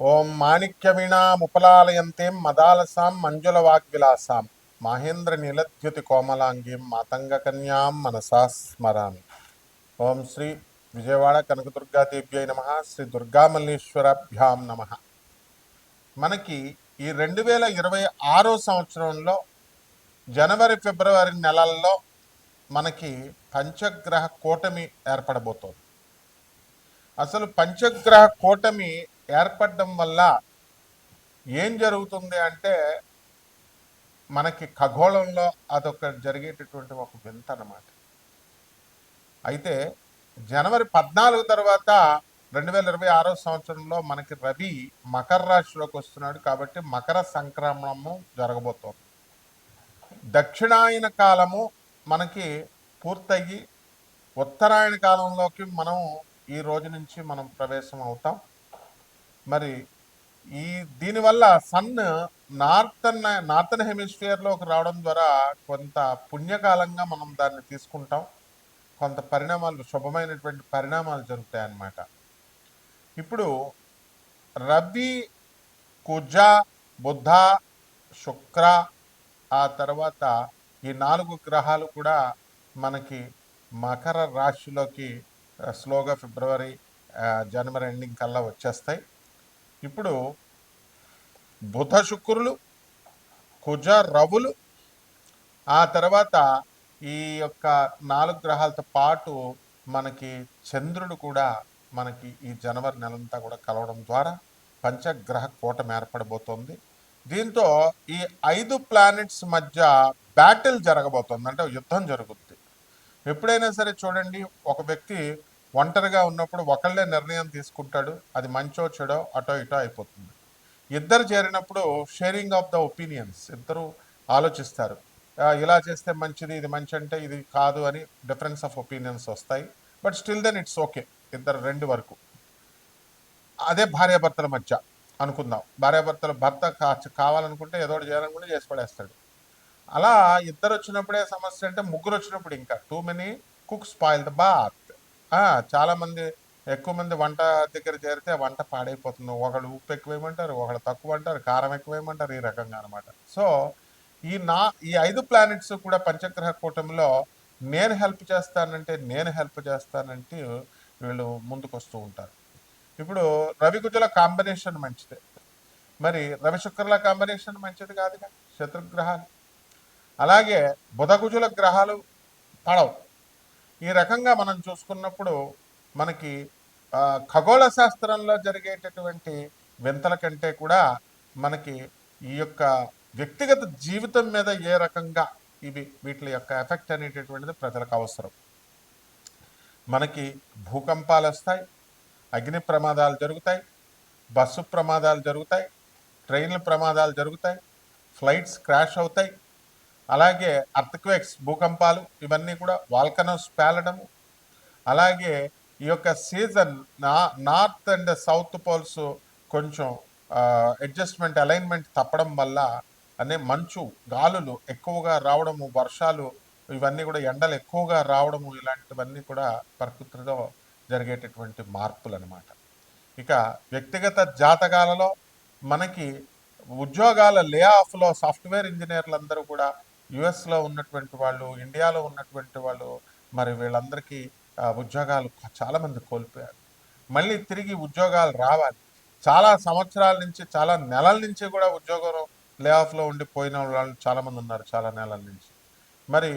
ఓం మాణిక్యవీణాముపలాలయంతీం మదాలసాం మంజులవాగ్విలాసాం మహేంద్ర నీలద్యుతి కోమలాంగీం మాతంగకన్యాం మనసా స్మరామి. ఓం శ్రీ విజయవాడ కనకదుర్గాదేవ్యై నమ. శ్రీ దుర్గామల్లేశ్వరాభ్యాం నమ. మనకి ఈ 2026 సంవత్సరంలో జనవరి ఫిబ్రవరి నెలల్లో మనకి పంచగ్రహ కూటమి ఏర్పడబోతోంది. అసలు పంచగ్రహ కూటమి ఏర్పడడం వల్ల ఏం జరుగుతుంది అంటే మనకి ఖగోళంలో అదొక జరిగేటటువంటి ఒక వింత అన్నమాట. అయితే జనవరి 14 తర్వాత 2026 సంవత్సరంలో మనకి రవి మకర రాశిలోకి వస్తున్నాడు. కాబట్టి మకర సంక్రమణము జరగబోతోంది. దక్షిణాయన కాలము మనకి పూర్తయ్యి ఉత్తరాయణ కాలంలోకి మనం ఈ రోజు నుంచి మనం ప్రవేశం అవుతాం. మరి దీనివల్ల సన్ నార్థన్ హెమిస్ఫియర్లోకి రావడం ద్వారా కొంత పుణ్యకాలంగా మనం దాన్ని తీసుకుంటాం. కొంత పరిణామాలు, శుభమైనటువంటి పరిణామాలు జరుగుతాయి అన్నమాట. ఇప్పుడు రవి, కుజ, బుధ, శుక్ర, ఆ తర్వాత ఈ 4 గ్రహాలు కూడా మనకి మకర రాశిలోకి స్లోగా ఫిబ్రవరి జనవరి ఎండింగ్ కల్లా వచ్చేస్తాయి. ఇప్పుడు బుధ శుక్రులు, కుజ రవులు, ఆ తర్వాత ఈ యొక్క 4 గ్రహాలతో పాటు మనకి చంద్రుడు కూడా మనకి ఈ జనవరి నెలంతా కూడా కలవడం ద్వారా పంచగ్రహ కూటమి ఏర్పడబోతోంది. దీంతో ఈ 5 ప్లానెట్స్ మధ్య బ్యాటిల్ జరగబోతోంది, అంటే యుద్ధం జరుగుద్ది. ఎప్పుడైనా సరే చూడండి, ఒక వ్యక్తి ఒంటరిగా ఉన్నప్పుడు ఒకళ్ళే నిర్ణయం తీసుకుంటాడు, అది మంచో చెడో అటో ఇటో అయిపోతుంది. ఇద్దరు చేరినప్పుడు షేరింగ్ ఆఫ్ ద ఒపీనియన్స్, ఇద్దరు ఆలోచిస్తారు, ఇలా చేస్తే మంచిది, ఇది మంచి అంటే ఇది కాదు అని డిఫరెన్స్ ఆఫ్ ఒపీనియన్స్ వస్తాయి. But still then it's okay, ఇద్దరు రెండు వరకు. అదే భార్యాభర్తల మధ్య అనుకుందాం, భార్యాభర్తల భర్త కావాలనుకుంటే ఏదో ఒకటి చేయాలనుకుంటే చేసి పడేస్తాడు. అలా ఇద్దరు వచ్చినప్పుడే సమస్య, అంటే ముగ్గురు వచ్చినప్పుడు ఇంకా too many cook spoil the broth. చాలామంది ఎక్కువ మంది వంట దగ్గర చేరితే వంట పాడైపోతుంది. ఒకళ్ళు ఉప్పు ఎక్కువేయమంటారు, ఒకళ్ళు తక్కువ అంటారు, కారం ఎక్కువేయమంటారు, ఈ రకంగా అనమాట. సో ఈ 5 ప్లానెట్స్ కూడా పంచగ్రహ కూటమిలో నేను హెల్ప్ చేస్తానంటే వీళ్ళు ముందుకు వస్తూ ఉంటారు. ఇప్పుడు రవి కుజుల కాంబినేషన్ మంచిదే, మరి రవి శుక్రుల కాంబినేషన్ మంచిది కాదుగా, శత్రుగ్రహాలు. అలాగే బుధకుజుల గ్రహాలు పడవు. ఈ రకంగా మనం చూసుకున్నప్పుడు మనకి ఖగోళ శాస్త్రంలో జరిగేటటువంటి వింతల కంటే కూడా మనకి ఈ యొక్క వ్యక్తిగత జీవితం మీద ఏ రకంగా వీటి యొక్క ఎఫెక్ట్ అనేటటువంటిది ప్రజలకు అవసరం. మనకి భూకంపాలు వస్తాయి, అగ్ని ప్రమాదాలు జరుగుతాయి, బస్సు ప్రమాదాలు జరుగుతాయి, ట్రైన్ల ప్రమాదాలు జరుగుతాయి, ఫ్లైట్స్ క్రాష్ అవుతాయి. అలాగే అర్త్క్వేక్స్, భూకంపాలు, ఇవన్నీ కూడా వాల్కనోస్ పేలడము. అలాగే ఈ యొక్క season north and south poles కొంచెం అడ్జస్ట్మెంట్, అలైన్మెంట్ తప్పడం వల్ల మంచు, గాలులు ఎక్కువగా రావడము, వర్షాలు, ఇవన్నీ కూడా ఎండలు ఎక్కువగా రావడము, ఇలాంటివన్నీ కూడా ప్రకృతిలో జరిగేటటువంటి మార్పులు అనమాట. ఇక వ్యక్తిగత జాతకాలలో మనకి ఉద్యోగాల లే ఆఫ్లో సాఫ్ట్వేర్ ఇంజనీర్లందరూ కూడా యుఎస్లో ఉన్నటువంటి వాళ్ళు, ఇండియాలో ఉన్నటువంటి వాళ్ళు, మరి వీళ్ళందరికీ ఉద్యోగాలు చాలామంది కోల్పోయారు. మళ్ళీ తిరిగి ఉద్యోగాలు రావాలి. చాలా సంవత్సరాల నుంచి, చాలా నెలల నుంచి కూడా ఉద్యోగం లే ఆఫ్లో ఉండిపోయిన వాళ్ళు చాలామంది ఉన్నారు, చాలా నెలల నుంచి. మరి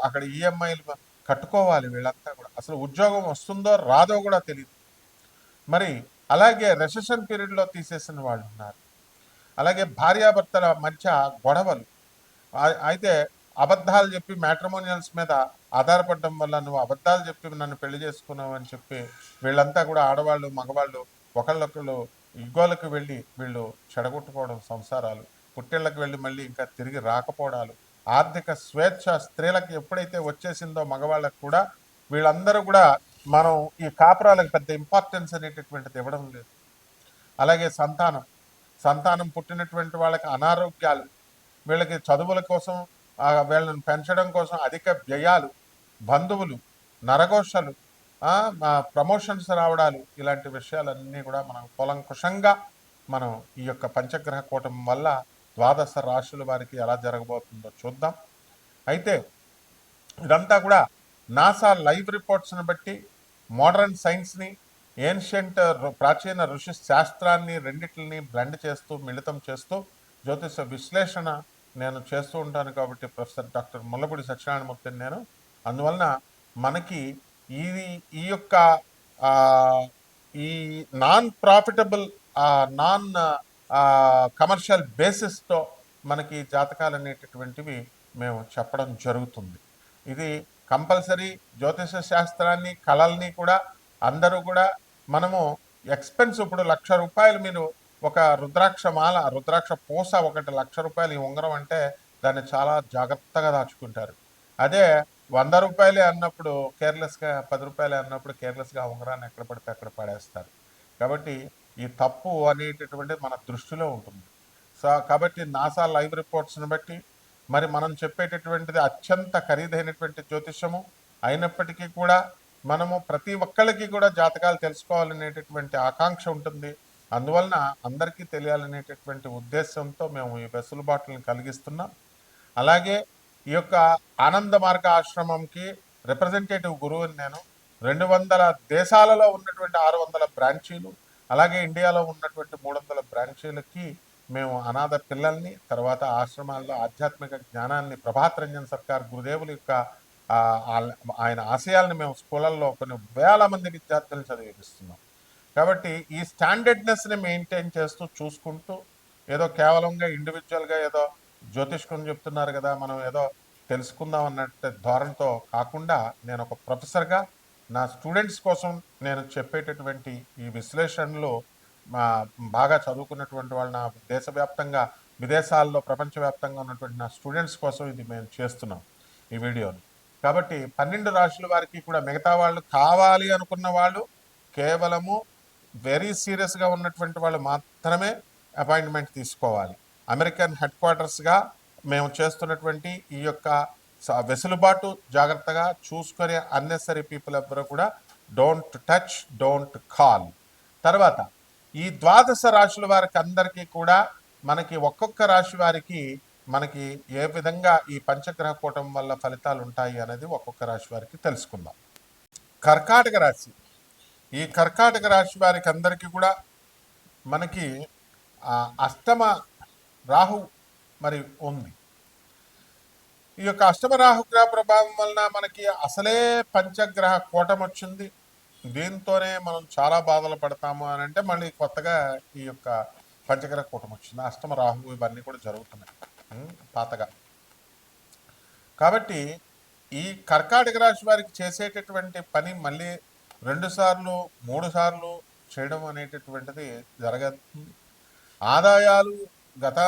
అక్కడ ఈఎంఐలు కట్టుకోవాలి. వీళ్ళంతా కూడా అసలు ఉద్యోగం వస్తుందో రాదో కూడా తెలియదు. మరి అలాగే రెసెషన్ పీరియడ్లో తీసేసిన వాళ్ళు ఉన్నారు. అలాగే భార్యాభర్తల మధ్య గొడవలు, అయితే అబద్ధాలు చెప్పి మ్యాట్రిమోనియల్స్ మీద ఆధారపడడం వల్ల నువ్వు అబద్ధాలు చెప్పి నన్ను పెళ్లి చేసుకున్నావు అని చెప్పి వీళ్ళంతా కూడా ఆడవాళ్ళు మగవాళ్ళు ఒకళ్ళొకళ్ళు యుద్ధాలకు వెళ్ళి వీళ్ళు చెడగొట్టుకోవడం, సంసారాలు, పుట్టిళ్ళకి వెళ్ళి మళ్ళీ ఇంకా తిరిగి రాకపోవడాలు, ఆర్థిక స్వేచ్ఛ స్త్రీలకు ఎప్పుడైతే వచ్చేసిందో మగవాళ్ళకు కూడా, వీళ్ళందరూ కూడా మనం ఈ కాపురాలకు పెద్ద ఇంపార్టెన్స్ అనేటటువంటిది ఇవ్వడం లేదు. అలాగే సంతానం పుట్టినటువంటి వాళ్ళకి అనారోగ్యాలు, వీళ్ళకి చదువుల కోసం, వీళ్ళని పెంచడం కోసం అధిక వ్యయాలు, బంధువులు, నరఘోషలు, ప్రమోషన్స్ రావడాలు, ఇలాంటి విషయాలన్నీ కూడా మనం కూలంకుషంగా మనం ఈ యొక్క పంచగ్రహ కూటమి వల్ల ద్వాదశ రాశుల వారికి ఎలా జరగబోతుందో చూద్దాం. అయితే ఇదంతా కూడా నాసా లైవ్ రిపోర్ట్స్ని బట్టి మోడర్న్ సైన్స్ని ఏన్షియంట్ ప్రాచీన ఋషి శాస్త్రాన్ని రెండిటిని బ్లెండ్ చేస్తూ మిళితం చేస్తూ జ్యోతిష విశ్లేషణ నేను చేస్తూ ఉంటాను. కాబట్టి ప్రొఫెసర్ డాక్టర్ ముల్లపూడి సత్యనారాయణమూర్తిని నేను. అందువలన మనకి ఇది ఈ యొక్క ఈ నాన్ ప్రాఫిటబుల్ నాన్ కమర్షియల్ బేసిస్తో మనకి జాతకాలు అనేటటువంటివి మేము చెప్పడం జరుగుతుంది. ఇది కంపల్సరీ జ్యోతిష శాస్త్రాన్ని కళల్ని కూడా అందరూ కూడా మనము ఎక్స్పెన్స్ ఇప్పుడు ₹1,00,000 మీరు ఒక రుద్రాక్ష మాల రుద్రాక్ష పూస ఒకటి ₹1,00,000 ఈ ఉంగరం అంటే దాన్ని చాలా జాగ్రత్తగా దాచుకుంటారు. అదే ₹100 అన్నప్పుడు కేర్లెస్గా ₹10 అన్నప్పుడు కేర్లెస్గా ఉంగరాన్ని ఎక్కడ పడితే అక్కడ పడేస్తారు. కాబట్టి ఈ తప్పు అనేటటువంటిది మన దృష్టిలో ఉంటుంది. సో కాబట్టి నాసా లైవ్ రిపోర్ట్స్ని బట్టి మరి మనం చెప్పేటటువంటిది అత్యంత ఖరీదైనటువంటి జ్యోతిషము అయినప్పటికీ కూడా మనము ప్రతి ఒక్కళ్ళకి కూడా జాతకాలు తెలుసుకోవాలనేటటువంటి ఆకాంక్ష ఉంటుంది. అందువలన అందరికీ తెలియాలనేటటువంటి ఉద్దేశంతో మేము ఈ వెసులుబాటులను కలిగిస్తున్నాం. అలాగే ఈ యొక్క ఆనంద మార్గ ఆశ్రమంకి రిప్రజెంటేటివ్ గురువుని నేను. 200 దేశాలలో ఉన్నటువంటి 600 బ్రాంచీలు, అలాగే ఇండియాలో ఉన్నటువంటి 300 బ్రాంచీలకి మేము అనాథ పిల్లల్ని, తర్వాత ఆశ్రమాల్లో ఆధ్యాత్మిక జ్ఞానాన్ని ప్రభాత్ రంజన్ సర్కార్ గురుదేవుల యొక్క ఆయన ఆశయాలను మేము స్కూళ్ళల్లో కొన్ని వేల మంది విద్యార్థులను చదివిస్తున్నాం. కాబట్టి ఈ స్టాండర్డ్నెస్ని మెయింటైన్ చేస్తూ చూసుకుంటూ ఏదో కేవలంగా ఇండివిజువల్గా ఏదో జ్యోతిష్కం చెప్తున్నారు కదా మనం ఏదో తెలుసుకుందాం అన్నట్టు ధోరణితో కాకుండా నేను ఒక ప్రొఫెసర్గా నా స్టూడెంట్స్ కోసం నేను చెప్పేటటువంటి ఈ విశ్లేషణలు బాగా చదువుకున్నటువంటి వాళ్ళు నా దేశవ్యాప్తంగా విదేశాల్లో ప్రపంచవ్యాప్తంగా ఉన్నటువంటి నా స్టూడెంట్స్ కోసం ఇది మేము చేస్తున్నాం ఈ వీడియోని. కాబట్టి 12 రాశుల వారికి కూడా మిగతా వాళ్ళు కావాలి అనుకున్న వాళ్ళు కేవలము వెరీ సీరియస్గా ఉన్నటువంటి వాళ్ళు మాత్రమే అపాయింట్మెంట్ తీసుకోవాలి. అమెరికన్ హెడ్ క్వార్టర్స్గా మేము చేస్తున్నటువంటి ఈ యొక్క వెసులుబాటు జాగ్రత్తగా చూసుకొని అన్నెసరీ పీపుల్ ఎవ్వరూ కూడా డోంట్ టచ్, డోంట్ కాల్. తర్వాత ఈ ద్వాదశ రాశుల వారికి అందరికీ కూడా మనకి ఒక్కొక్క రాశి వారికి మనకి ఏ విధంగా ఈ పంచగ్రహ కూటమి వల్ల ఫలితాలు ఉంటాయి అనేది ఒక్కొక్క రాశి వారికి తెలుసుకుందాం. కర్కాటక రాశి. ఈ కర్కాటక రాశి వారికి అందరికీ కూడా మనకి అష్టమ రాహు మరి ఉంది. ఈ యొక్క అష్టమ రాహుగ్రహ ప్రభావం వలన మనకి అసలే పంచగ్రహ కూటమి వచ్చింది. దీంతోనే మనం చాలా బాధలు పడతాము అని అంటే మళ్ళీ కొత్తగా ఈ యొక్క పంచగ్రహ కూటమి వచ్చింది. అష్టమ రాహు ఇవన్నీ కూడా జరుగుతున్నాయి పాతగా. కాబట్టి ఈ కర్కాటక రాశి వారికి చేసేటటువంటి పని మళ్ళీ 2 సార్లు 3 సార్లు చేయడం అనేటటువంటిది జరగతుంది. ఆదాయాలు గత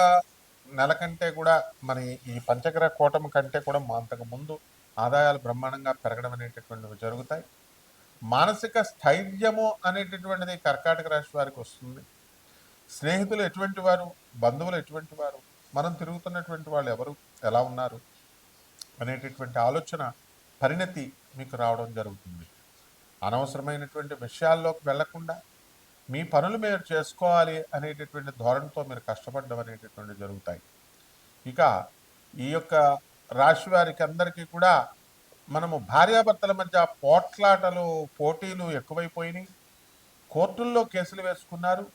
నెల కంటే కూడా మరి ఈ పంచగ్రహ కూటమి కంటే కూడా అంతకు ముందు ఆదాయాలు బ్రహ్మాండంగా పెరగడం అనేటటువంటివి జరుగుతాయి. మానసిక స్థైర్యము అనేటటువంటిది కర్కాటక రాశి వారికి వస్తుంది. స్నేహితులు ఎటువంటి వారు, బంధువులు ఎటువంటి వారు, మనం తిరుగుతున్నటువంటి వాళ్ళు ఎవరు, ఎలా ఉన్నారు అనేటటువంటి ఆలోచన పరిణతి మీకు రావడం జరుగుతుంది. అనవసరమైనటువంటి విషయాల్లోకి వెళ్లకుండా మీ పనులు మీరు చేసుకోవాలి అనేటటువంటి ధోరణితో మీరు కష్టపడడం అనేటటువంటి జరుగుతాయి. ఇక ఈ యొక్క రాశి వారికి అందరికీ కూడా మనము భార్యాభర్తల మధ్య పోట్లాటలు పోటీలు ఎక్కువైపోయినాయి. కోర్టుల్లో కేసులు వేసుకున్నారు.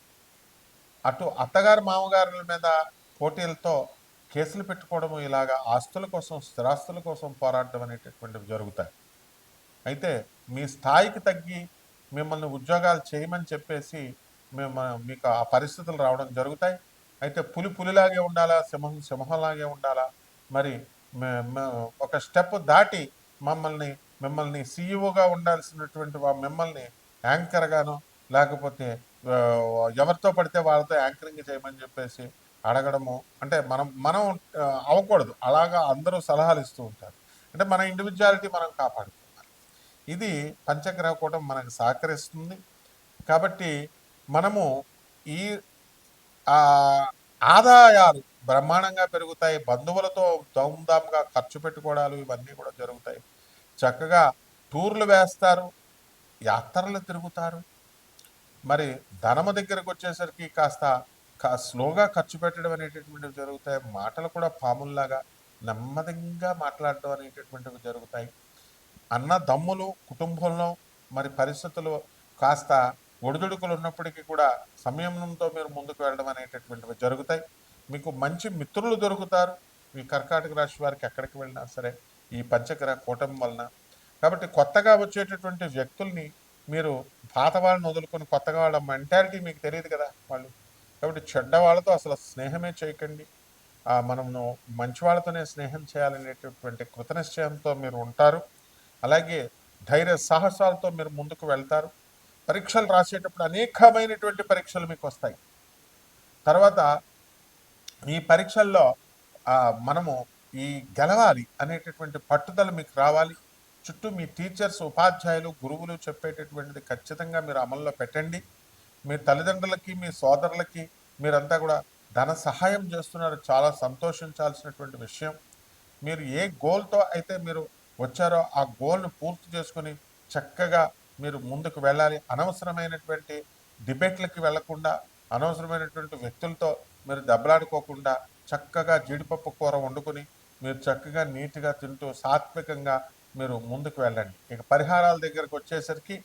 అటు అత్తగారు మామగారుల మీద పోటీలతో కేసులు పెట్టుకోవడము, ఇలాగా ఆస్తుల కోసం స్థిరాస్తుల కోసం పోరాటం అనేటటువంటివి జరుగుతాయి. అయితే మీ స్థాయికి తగ్గి మిమ్మల్ని ఉద్యోగాలు చేయమని చెప్పేసి మీకు ఆ పరిస్థితులు రావడం జరుగుతాయి. అయితే పులి పులిలాగే ఉండాలా, సింహం సింహంలాగే ఉండాలా, మరి ఒక స్టెప్ దాటి మిమ్మల్ని సీఈఓగా ఉండాల్సినటువంటి మిమ్మల్ని యాంకర్గాను లేకపోతే ఎవరితో పడితే వాళ్ళతో యాంకరింగ్ చేయమని చెప్పేసి అడగడము అంటే మనం అవ్వకూడదు. అలాగా అందరూ సలహాలు ఇస్తూ ఉంటారు. అంటే మన ఇండివిజువాలిటీ మనం కాపాడుకోవాలి. ఇది పంచగ్రహ కూటమి మనకు సహకరిస్తుంది. కాబట్టి మనము ఈ ఆదాయాలు బ్రహ్మాండంగా పెరుగుతాయి. బంధువులతో దౌందాంగా ఖర్చు పెట్టుకోవడాలు ఇవన్నీ కూడా జరుగుతాయి. చక్కగా టూర్లు వేస్తారు, యాత్రలు తిరుగుతారు. మరి ధనము దగ్గరకు వచ్చేసరికి కాస్త స్లోగా ఖర్చు పెట్టడం అనేటటువంటివి జరుగుతాయి. మాటలు కూడా పాముల్లాగా నెమ్మదిగా మాట్లాడడం అనేటటువంటివి జరుగుతాయి. అన్నదమ్ములు కుటుంబంలో మరి పరిస్థితులు కాస్త ఒడిదుడుకులు ఉన్నప్పటికీ కూడా సంయమనంతో మీరు ముందుకు వెళ్ళడం అనేటటువంటివి జరుగుతాయి. మీకు మంచి మిత్రులు దొరుకుతారు. ఈ కర్కాటక రాశి వారికి ఎక్కడికి వెళ్ళినా సరే ఈ పంచగ్రహ కూటమి వలన. కాబట్టి కొత్తగా వచ్చేటటువంటి వ్యక్తుల్ని మీరు పాత వాళ్ళని వదులుకొని కొత్తగా వాళ్ళ మెంటాలిటీ మీకు తెలియదు కదా వాళ్ళు. కాబట్టి చెడ్డ వాళ్ళతో అసలు స్నేహమే చేయకండి. మనము మంచి వాళ్ళతోనే స్నేహం చేయాలనేటటువంటి కృతనిశ్చయంతో మీరు ఉంటారు. అలాగే ధైర్య సాహసాలతో మీరు ముందుకు వెళ్తారు. పరీక్షలు రాసేటప్పుడు అనేకమైనటువంటి పరీక్షలు మీకు వస్తాయి. తర్వాత ఈ పరీక్షల్లో మనము ఈ గెలవాలి అనేటటువంటి పట్టుదల మీకు రావాలి. చుట్టూ మీ టీచర్స్, ఉపాధ్యాయులు, గురువులు చెప్పేటటువంటిది ఖచ్చితంగా మీరు అమల్లో పెట్టండి. మీ తల్లిదండ్రులకి, మీ సోదరులకి మీరంతా కూడా ధన సహాయం చేస్తున్నారు. చాలా సంతోషించాల్సినటువంటి విషయం. మీరు ఏ గోల్తో అయితే మీరు వచ్చారో ఆ గోల్ను పూర్తి చేసుకుని చక్కగా మీరు ముందుకు వెళ్ళాలి. అనవసరమైనటువంటి డిబేట్లకి వెళ్లకుండా, అనవసరమైనటువంటి వ్యక్తులతో మీరు దెబ్బలాడుకోకుండా చక్కగా జీడిపప్పు కూర వండుకొని మీరు చక్కగా నీట్గా తింటూ సాత్వికంగా మీరు ముందుకు వెళ్ళండి. ఇక పరిహారాల దగ్గరకు వచ్చేసరికి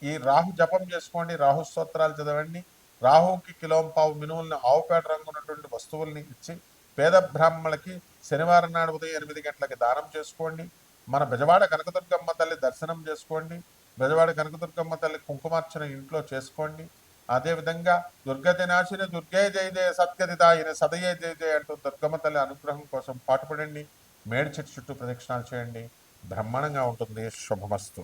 ఈ రాహు జపం చేసుకోండి, రాహు స్తోత్రాలు చదవండి. రాహుకి కిలోంపావు మినుములను ఆవుపేట రంగు ఉన్నటువంటి వస్తువుల్ని ఇచ్చి పేద బ్రాహ్మణులకి శనివారం నాడు ఉదయం 8 గంటలకి దానం చేసుకోండి. మన బెజవాడ కనకదుర్గమ్మ తల్లి దర్శనం చేసుకోండి. బెజవాడ కనకదుర్గమ్మ తల్లి కుంకుమార్చన ఇంట్లో చేసుకోండి. అదేవిధంగా దుర్గతి నాశిని దుర్గే జయ జయ సత్యదిదాయిన సదయే జయ జయ అంటూ దుర్గమ్మ తల్లి అనుగ్రహం కోసం పాటుపడండి. మేడి చెట్టు చుట్టూ ప్రదక్షిణాలు చేయండి. బ్రహ్మాండంగా ఉంటుంది. శుభమస్తు.